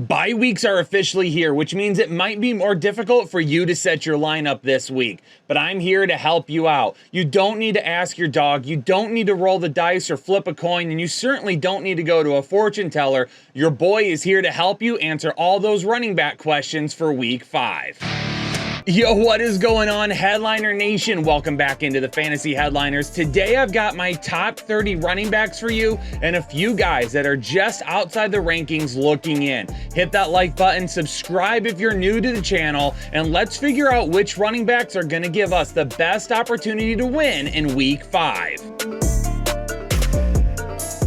Bye weeks are officially here, which means it might be more difficult for you to set your lineup this week, but I'm here to help you out. You don't need to ask your dog, you don't need to roll the dice or flip a coin, and you certainly don't need to go to a fortune teller. Your boy is here to help you answer all those running back questions for week 5. Yo, what is going on, Headliner Nation? Welcome back into the Fantasy Headliners. Today I've got my top 30 running backs for you and a few guys that are just outside the rankings looking in. Hit that like button, subscribe if you're new to the channel, and let's figure out which running backs are going to give us the best opportunity to win in week 5.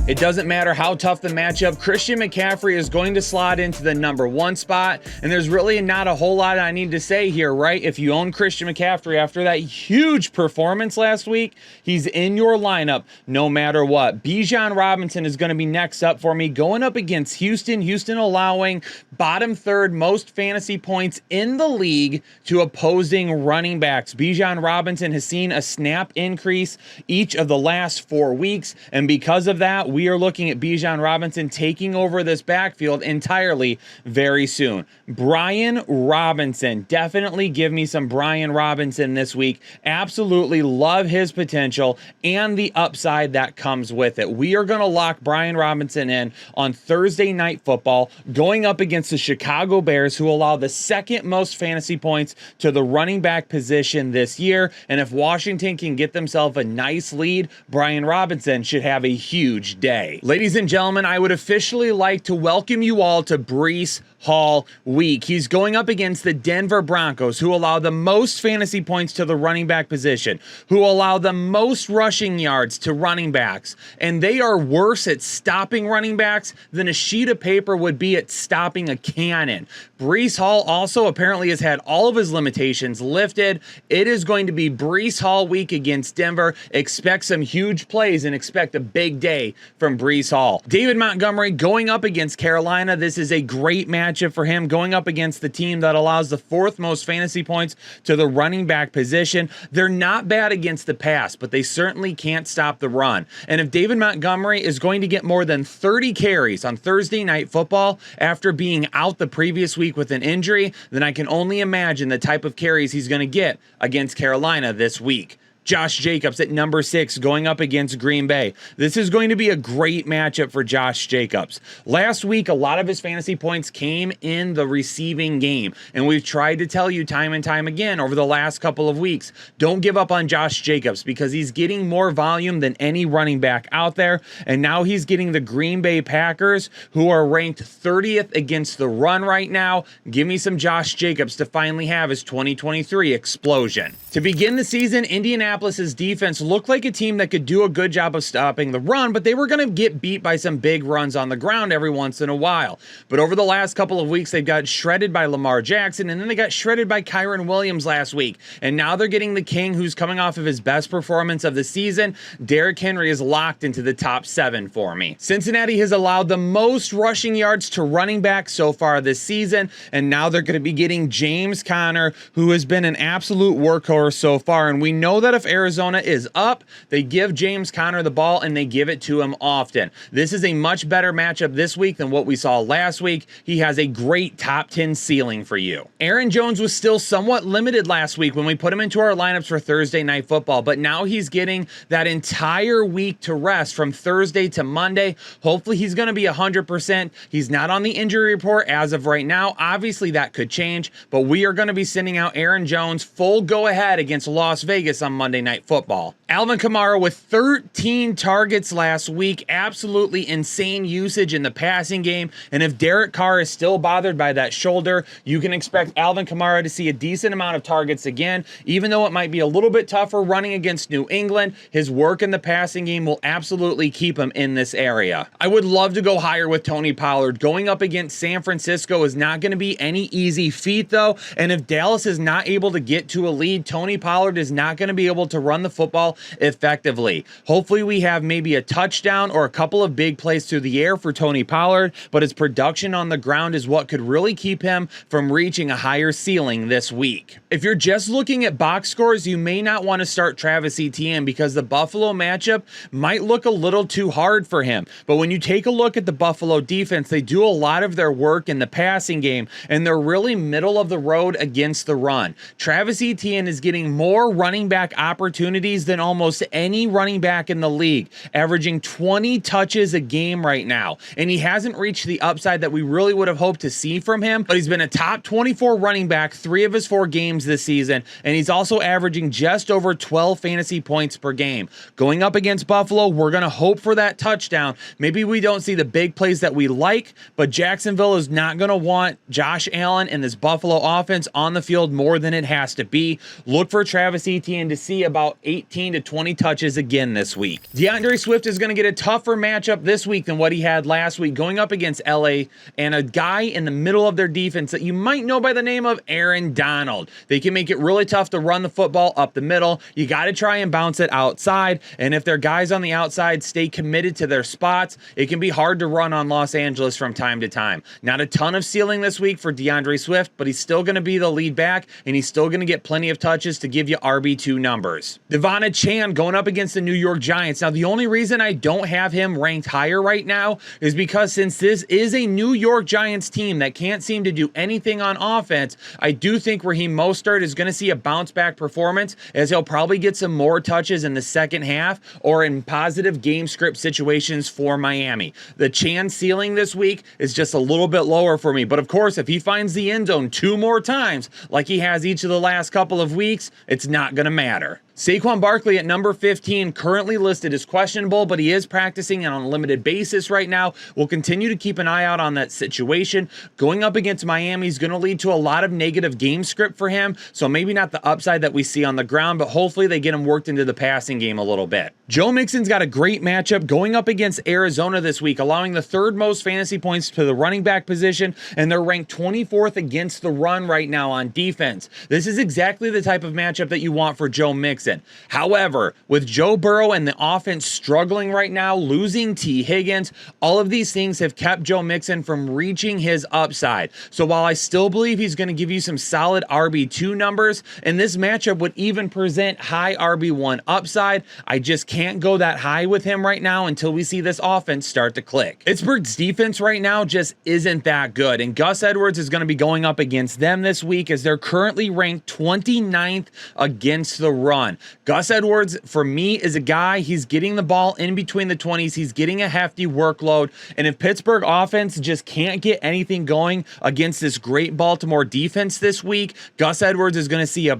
It doesn't matter how tough the matchup, Christian McCaffrey is going to slot into the number 1 spot, and there's really not a whole lot I need to say here, right? If you own Christian McCaffrey after that huge performance last week, he's in your lineup no matter what. Bijan Robinson is going to be next up for me, going up against Houston. Houston allowing bottom third most fantasy points in the league to opposing running backs. Bijan Robinson has seen a snap increase each of the last 4 weeks, and because of that, we are looking at Bijan Robinson taking over this backfield entirely very soon. Brian Robinson, definitely give me some Brian Robinson this week. Absolutely love his potential and the upside that comes with it. We are going to lock Brian Robinson in on Thursday Night Football, going up against the Chicago Bears, who allow the second most fantasy points to the running back position this year. And if Washington can get themselves a nice lead, Brian Robinson should have a huge day. Ladies and gentlemen, I would officially like to welcome you all to Breece Hall week. He's going up against the Denver Broncos, who allow the most fantasy points to the running back position, who allow the most rushing yards to running backs, and they are worse at stopping running backs than a sheet of paper would be at stopping a cannon. Breece Hall also apparently has had all of his limitations lifted. It is going to be Breece Hall week against Denver. Expect some huge plays and expect a big day from Breece Hall. David Montgomery going up against Carolina. This is a great matchup for him, going up against the team that allows the 4th most fantasy points to the running back position. They're not bad against the pass, but they certainly can't stop the run. And if David Montgomery is going to get more than 30 carries on Thursday Night Football after being out the previous week with an injury, then I can only imagine the type of carries he's going to get against Carolina this week. Josh Jacobs at number 6 going up against Green Bay. This is going to be a great matchup for Josh Jacobs. Last week, a lot of his fantasy points came in the receiving game, and we've tried to tell you time and time again over the last couple of weeks, don't give up on Josh Jacobs because he's getting more volume than any running back out there, and now he's getting the Green Bay Packers, who are ranked 30th against the run right now. Give me some Josh Jacobs to finally have his 2023 explosion. To begin the season, Indianapolis's defense looked like a team that could do a good job of stopping the run, but they were going to get beat by some big runs on the ground every once in a while. But over the last couple of weeks, they've got shredded by Lamar Jackson, and then they got shredded by Kyren Williams last week. And now they're getting the king, who's coming off of his best performance of the season. Derrick Henry is locked into the top 7 for me. Cincinnati has allowed the most rushing yards to running back so far this season, and now they're going to be getting James Conner, who has been an absolute workhorse so far. And we know that if Arizona is up, they give James Conner the ball and they give it to him often. This is a much better matchup this week than what we saw last week. He has a great top 10 ceiling for you. Aaron Jones was still somewhat limited last week when we put him into our lineups for Thursday Night Football, but now he's getting that entire week to rest from Thursday to Monday. Hopefully he's going to be 100%. He's not on the injury report as of right now. Obviously that could change, but we are going to be sending out Aaron Jones full go ahead against Las Vegas on Monday Night Football. Alvin Kamara with 13 targets last week. Absolutely insane usage in the passing game. And if Derek Carr is still bothered by that shoulder, you can expect Alvin Kamara to see a decent amount of targets again. Even though it might be a little bit tougher running against New England, his work in the passing game will absolutely keep him in this area. I would love to go higher with Tony Pollard. Going up against San Francisco is not going to be any easy feat though. And if Dallas is not able to get to a lead, Tony Pollard is not going to be able able to run the football effectively. Hopefully we have maybe a touchdown or a couple of big plays through the air for Tony Pollard, but his production on the ground is what could really keep him from reaching a higher ceiling this week. If you're just looking at box scores, you may not want to start Travis Etienne because the Buffalo matchup might look a little too hard for him. But when you take a look at the Buffalo defense, they do a lot of their work in the passing game, and they're really middle of the road against the run. Travis Etienne is getting more running back opportunities than almost any running back in the league, averaging 20 touches a game right now. And he hasn't reached the upside that we really would have hoped to see from him, but he's been a top 24 running back 3 of his 4 games this season, and he's also averaging just over 12 fantasy points per game. Going up against Buffalo, we're going to hope for that touchdown. Maybe we don't see the big plays that we like, but Jacksonville is not going to want Josh Allen and this Buffalo offense on the field more than it has to be. Look for Travis Etienne to see about 18 to 20 touches again this week. DeAndre Swift is going to get a tougher matchup this week than what he had last week, going up against LA and a guy in the middle of their defense that you might know by the name of Aaron Donald. They can make it really tough to run the football up the middle. You got to try and bounce it outside, and if their guys on the outside stay committed to their spots, it can be hard to run on Los Angeles from time to time. Not a ton of ceiling this week for DeAndre Swift, but he's still going to be the lead back, and he's still going to get plenty of touches to give you RB2 numbers. Devon Achane going up against the New York Giants. Now, the only reason I don't have him ranked higher right now is because since this is a New York Giants team that can't seem to do anything on offense, I do think Raheem Mostert is going to see a bounce back performance, as he'll probably get some more touches in the second half or in positive game script situations for Miami. The Chan ceiling this week is just a little bit lower for me, but of course, if he finds the end zone 2 more times like he has each of the last couple of weeks, it's not going to matter. Saquon Barkley at number 15, currently listed as questionable, but he is practicing on a limited basis right now. We'll continue to keep an eye out on that situation. Going up against Miami is going to lead to a lot of negative game script for him, so maybe not the upside that we see on the ground, but hopefully they get him worked into the passing game a little bit. Joe Mixon's got a great matchup going up against Arizona this week, allowing the 3rd most fantasy points to the running back position, and they're ranked 24th against the run right now on defense. This is exactly the type of matchup that you want for Joe Mixon. However, with Joe Burrow and the offense struggling right now, losing T. Higgins, all of these things have kept Joe Mixon from reaching his upside. So while I still believe he's going to give you some solid RB2 numbers, and this matchup would even present high RB1 upside, I just can't go that high with him right now until we see this offense start to click. Pittsburgh's defense right now just isn't that good, and Gus Edwards is going to be going up against them this week as they're currently ranked 29th against the run. Gus Edwards, for me, is a guy, he's getting the ball in between the 20s, he's getting a hefty workload, and if Pittsburgh offense just can't get anything going against this great Baltimore defense this week, Gus Edwards is going to see a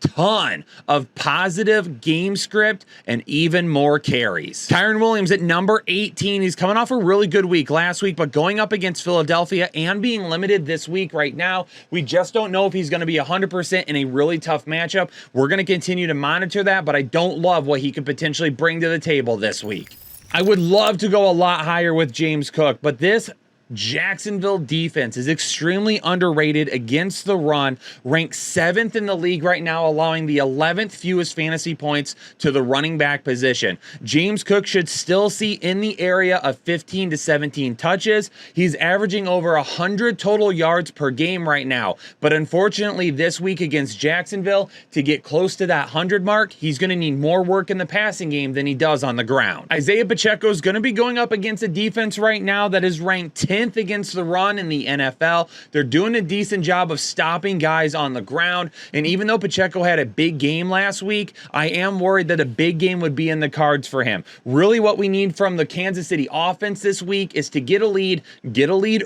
ton of positive game script and even more carries. Kyren Williams at number 18. He's coming off a really good week last week, but going up against Philadelphia and being limited this week right now, we just don't know if he's going to be 100% in a really tough matchup. We're going to continue to monitor that, but I don't love what he could potentially bring to the table this week. I would love to go a lot higher with James Cook, but this Jacksonville defense is extremely underrated against the run, ranked 7th in the league right now, allowing the 11th fewest fantasy points to the running back position. James Cook should still see in the area of 15 to 17 touches. He's averaging over 100 total yards per game right now, but unfortunately this week against Jacksonville, to get close to that 100 mark, he's going to need more work in the passing game than he does on the ground. Isaiah Pacheco is going to be going up against a defense right now that is ranked 10th against the run in the NFL. They're doing a decent job of stopping guys on the ground, and even though Pacheco had a big game last week, I am worried that a big game would be in the cards for him. Really what we need from the Kansas City offense this week is to get a lead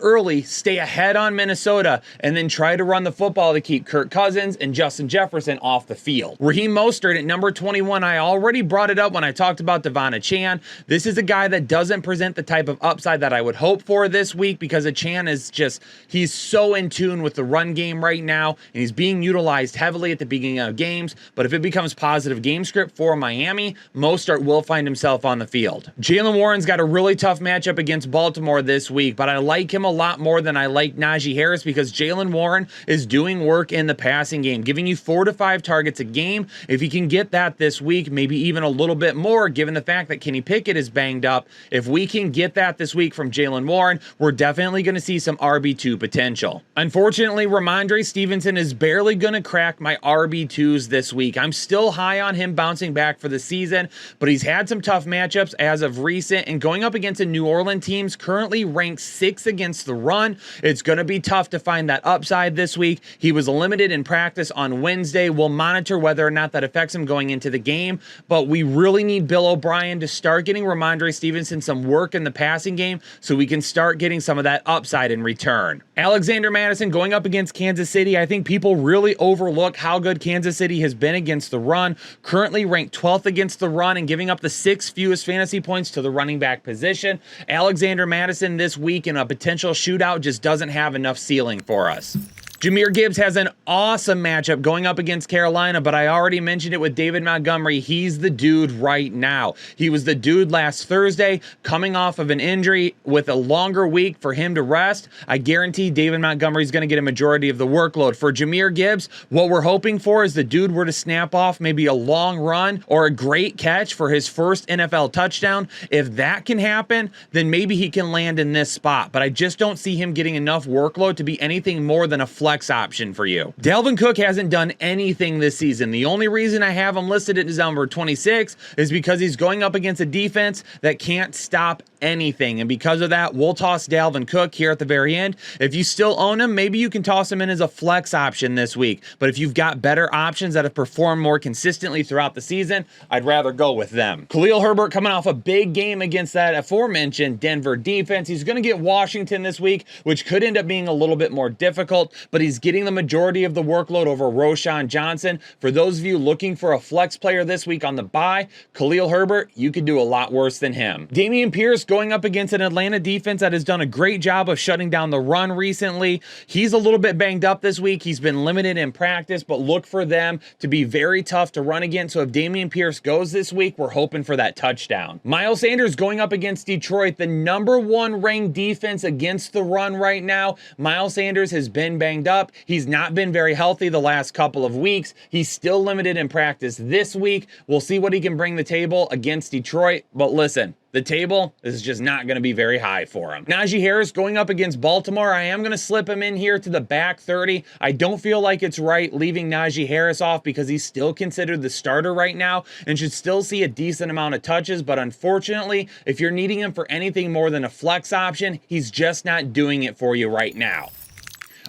early, stay ahead on Minnesota, and then try to run the football to keep Kirk Cousins and Justin Jefferson off the field. Raheem Mostert at number 21, I already brought it up when I talked about Devon Achane. This is a guy that doesn't present the type of upside that I would hope for this week. week because Achane is just, he's so in tune with the run game right now, and he's being utilized heavily at the beginning of games. But if it becomes positive game script for Miami, Mostert will find himself on the field. Jaylen Warren's got a really tough matchup against Baltimore this week, but I like him a lot more than I like Najee Harris because Jaylen Warren is doing work in the passing game, giving you 4 to 5 targets a game. If he can get that this week, maybe even a little bit more, given the fact that Kenny Pickett is banged up, if we can get that this week from Jaylen Warren, we're definitely going to see some RB2 potential. Unfortunately, Rhamondre Stevenson is barely going to crack my RB2s this week. I'm still high on him bouncing back for the season, but he's had some tough matchups as of recent, and going up against a New Orleans team's currently ranked 6th against the run, it's going to be tough to find that upside this week. He was limited in practice on Wednesday. We'll monitor whether or not that affects him going into the game, but we really need Bill O'Brien to start getting Rhamondre Stevenson some work in the passing game so we can start getting some of that upside in return. Alexander Mattison going up against Kansas City. I think people really overlook how good Kansas City has been against the run, currently ranked 12th against the run and giving up the 6th fewest fantasy points to the running back position. Alexander Mattison this week in a potential shootout just doesn't have enough ceiling for us. Jahmyr Gibbs has an awesome matchup going up against Carolina, but I already mentioned it with David Montgomery. He's the dude right now. He was the dude last Thursday, coming off of an injury with a longer week for him to rest. I guarantee David Montgomery is going to get a majority of the workload. For Jahmyr Gibbs, what we're hoping for is the dude were to snap off maybe a long run or a great catch for his first NFL touchdown. If that can happen, then maybe he can land in this spot, but I just don't see him getting enough workload to be anything more than a flex option for you. Dalvin Cook hasn't done anything this season. The only reason I have him listed at number 26 is because he's going up against a defense that can't stop anything, and because of that, we'll toss Dalvin Cook here at the very end. If you still own him, maybe you can toss him in as a flex option this week, but if you've got better options that have performed more consistently throughout the season, I'd rather go with them. Khalil Herbert coming off a big game against that aforementioned Denver defense. He's going to get Washington this week, which could end up being a little bit more difficult, but he's getting the majority of the workload over Roschon Johnson. For those of you looking for a flex player this week on the bye, Khalil Herbert, you could do a lot worse than him. Dameon Pierce going up against an Atlanta defense that has done a great job of shutting down the run recently. He's a little bit banged up this week. He's been limited in practice, but look for them to be very tough to run against. So if Dameon Pierce goes this week, we're hoping for that touchdown. Miles Sanders going up against Detroit, the number 1 ranked defense against the run right now. Miles Sanders has been banged up. He's not been very healthy the last couple of weeks. He's still limited in practice this week. We'll see what he can bring the table against Detroit, but listen, the table is just not going to be very high for him. Najee Harris going up against Baltimore. I am going to slip him in here to the back 30. I don't feel like it's right leaving Najee Harris off because he's still considered the starter right now and should still see a decent amount of touches. But unfortunately, if you're needing him for anything more than a flex option, he's just not doing it for you right now.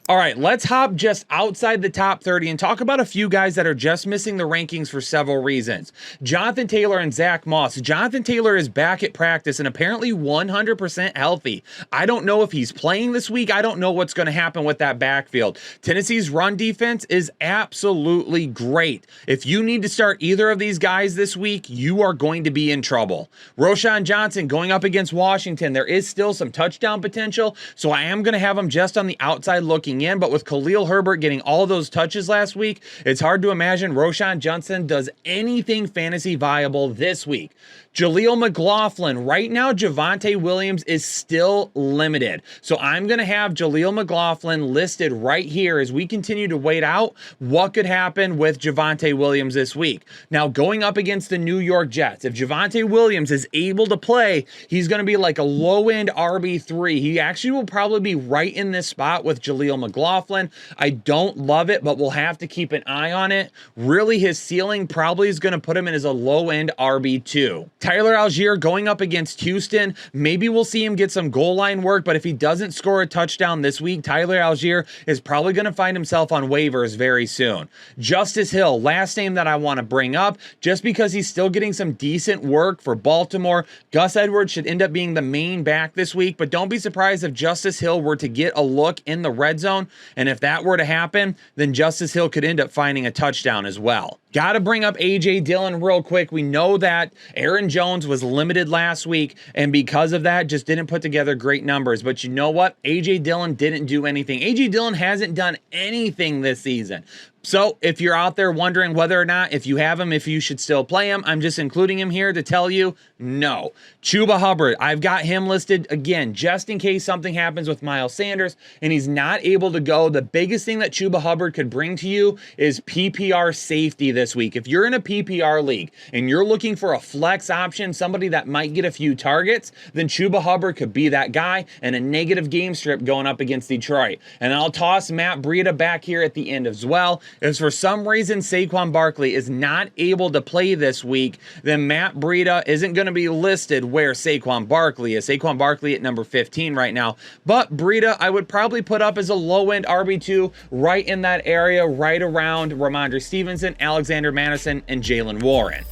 All right, let's hop just outside the top 30 and talk about a few guys that are just missing the rankings for several reasons. Jonathan Taylor and Zach Moss. Jonathan Taylor is back at practice and apparently 100% healthy. I don't know if he's playing this week. I don't know what's going to happen with that backfield. Tennessee's run defense is absolutely great. If you need to start either of these guys this week, you are going to be in trouble. Roschon Johnson going up against Washington. There is still some touchdown potential, so I am going to have him just on the outside looking in, but with Khalil Herbert getting all those touches last week, it's hard to imagine Roschon Johnson does anything fantasy viable this week. Jaleel McLaughlin. Right now, Javonte Williams is still limited. So I'm going to have Jaleel McLaughlin listed right here as we continue to wait out what could happen with Javonte Williams this week. Now, going up against the New York Jets, if Javonte Williams is able to play, he's going to be like a low-end RB3. He actually will probably be right in this spot with Jaleel McLaughlin. I don't love it, but we'll have to keep an eye on it. Really, his ceiling probably is going to put him in as a low-end RB2. Tyler Algier going up against Houston. Maybe we'll see him get some goal line work, but if he doesn't score a touchdown this week, Tyler Algier is probably going to find himself on waivers very soon. Justice Hill, last name that I want to bring up, just because he's still getting some decent work for Baltimore. Gus Edwards should end up being the main back this week, but don't be surprised if Justice Hill were to get a look in the red zone zone. And if that were to happen, then Justice Hill could end up finding a touchdown as well. Got to bring up A.J. Dillon real quick. We know that Aaron Jones was limited last week, and because of that, just didn't put together great numbers. But you know what? A.J. Dillon didn't do anything. A.J. Dillon hasn't done anything this season. So if you're out there wondering whether or not, if you have him, if you should still play him, I'm just including him here to tell you, no. Chuba Hubbard, I've got him listed again, just in case something happens with Miles Sanders and he's not able to go. The biggest thing that Chuba Hubbard could bring to you is PPR safety this week. If you're in a PPR league and you're looking for a flex option, somebody that might get a few targets, then Chuba Hubbard could be that guy, and a negative game strip going up against Detroit. And I'll toss Matt Breida back here at the end as well. If for some reason Saquon Barkley is not able to play this week, then Matt Breida isn't going to be listed where Saquon Barkley is. Saquon Barkley at number 15 right now. But Breida, I would probably put up as a low-end RB2 right in that area, right around Ramondre Stevenson, Alexander Mattison, and Jaylen Warren.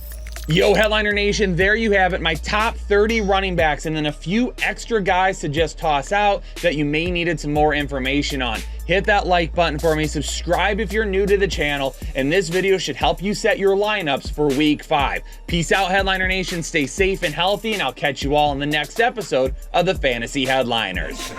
Yo, Headliner Nation, there you have it, my top 30 running backs, and then a few extra guys to just toss out that you may needed some more information on. Hit that like button for me, subscribe if you're new to the channel, and this video should help you set your lineups for week 5. Peace out, Headliner Nation, stay safe and healthy, and I'll catch you all in the next episode of the Fantasy Headliners.